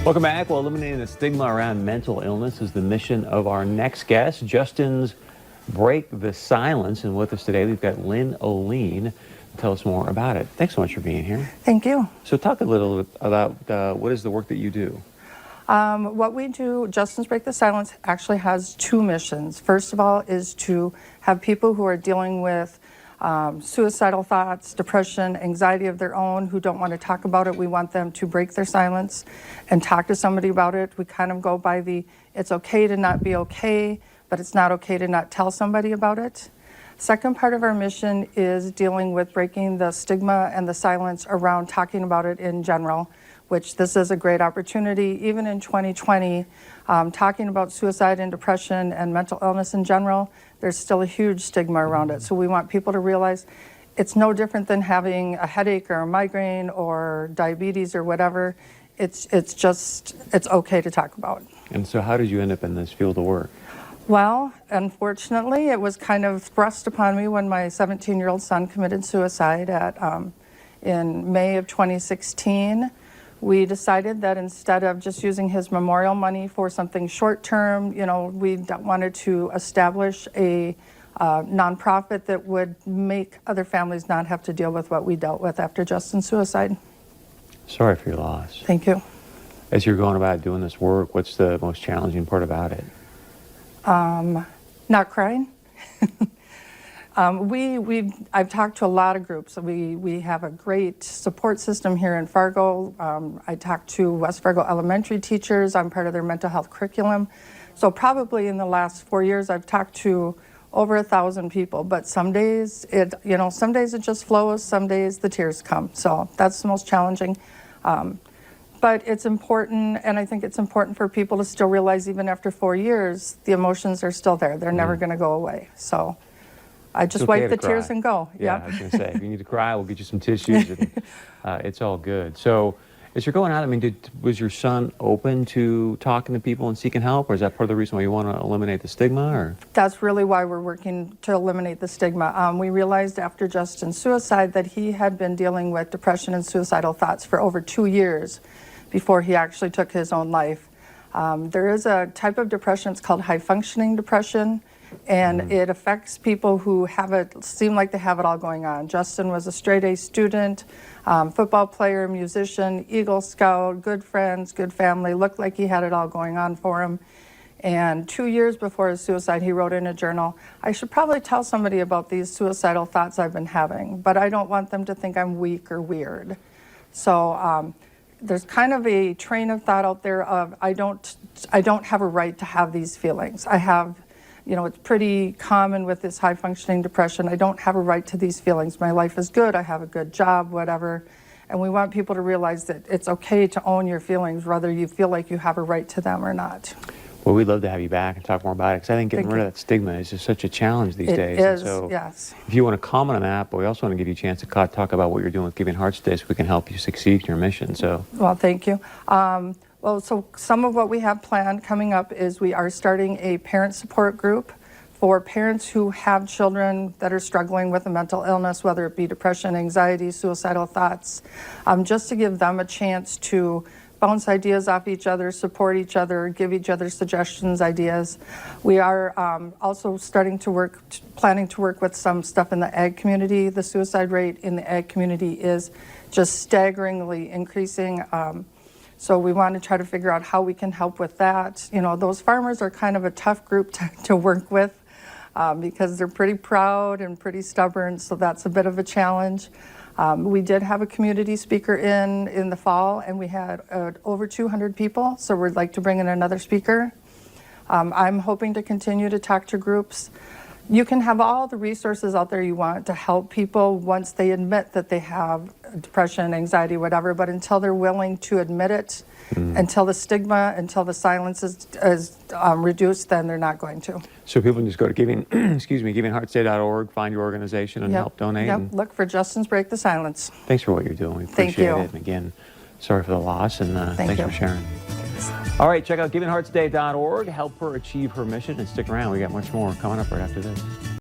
Welcome back. Well, eliminating the stigma around mental illness is the mission of our next guest, Justin's Break the Silence. And with us today, we've got Lynn O'Lean to tell us more about it. Thanks so much for being here. Thank you. So talk a little bit about what is the work that you do? What we do, Justin's Break the Silence, actually has two missions. First of all is to have people who are dealing with suicidal thoughts, depression, anxiety of their own, who don't want to talk about it. We want them to break their silence and talk to somebody about it. We kind of go by the, it's okay to not be okay, but it's not okay to not tell somebody about it. Second part of our mission is dealing with breaking the stigma and the silence around talking about it in general, which this is a great opportunity. Even in 2020, talking about suicide and depression and mental illness in general, there's still a huge stigma around it. So we want people to realize it's no different than having a headache or a migraine or diabetes or whatever. It's okay to talk about. And so how did you end up in this field of work? Well, unfortunately, it was kind of thrust upon me when my 17-year-old son committed suicide in May of 2016. We decided that instead of just using his memorial money for something short-term, we wanted to establish a nonprofit that would make other families not have to deal with what we dealt with after Justin's suicide. Sorry for your loss. Thank you. As you're going about doing this work, what's the most challenging part about it? Not crying. I've talked to a lot of groups. We have a great support system here in Fargo. I talked to West Fargo elementary teachers. I'm part of their mental health curriculum. So probably in the last 4 years, I've talked to over 1,000 people. But some days it just flows. Some days the tears come. So that's the most challenging. But it's important, and I think it's important for people to still realize, even after 4 years, the emotions are still there. They're never going to go away. So I just wipe the tears and go. Yeah, I was going to say, if you need to cry, we'll get you some tissues. And, it's all good. So as you're going out, I mean, was your son open to talking to people and seeking help, or is that part of the reason why you want to eliminate the stigma? Or that's really why we're working to eliminate the stigma. We realized after Justin's suicide that he had been dealing with depression and suicidal thoughts for over 2 years before he actually took his own life. There is a type of depression, it's called high-functioning depression, and it affects people who seem like they have it all going on. Justin was a straight-A student, football player, musician, Eagle Scout, good friends, good family, looked like he had it all going on for him. And 2 years before his suicide, he wrote in a journal, I should probably tell somebody about these suicidal thoughts I've been having, but I don't want them to think I'm weak or weird. So there's kind of a train of thought out there of I don't have a right to have these feelings. I have, it's pretty common with this high functioning depression. I don't have a right to these feelings. My life is good. I have a good job, whatever. And we want people to realize that it's okay to own your feelings, whether you feel like you have a right to them or not. Well, we'd love to have you back and talk more about it, because I think getting rid of that stigma is just such a challenge these days. It is, and so yes. If you want to comment on that, but we also want to give you a chance to talk about what you're doing with Giving Hearts Day, so we can help you succeed in your mission. So, well, thank you. So some of what we have planned coming up is we are starting a parent support group for parents who have children that are struggling with a mental illness, whether it be depression, anxiety, suicidal thoughts, just to give them a chance to bounce ideas off each other, support each other, give each other suggestions, ideas. We are also planning to work with some stuff in the ag community. The suicide rate in the ag community is just staggeringly increasing. So we want to try to figure out how we can help with that. Those farmers are kind of a tough group to work with because they're pretty proud and pretty stubborn, so that's a bit of a challenge. We did have a community speaker in the fall, and we had over 200 people, so we'd like to bring in another speaker. I'm hoping to continue to talk to groups. You can have all the resources out there you want to help people once they admit that they have depression, anxiety, whatever, but until they're willing to admit it, until the stigma, until the silence is reduced, then they're not going to. So people can just go to givingheartsday.org, find your organization and help donate. Yep, look for Justin's Break the Silence. Thanks for what you're doing. We appreciate it. And again, sorry for the loss, and thanks for sharing. All right, check out givingheartsday.org. Help her achieve her mission, and stick around. We got much more coming up right after this.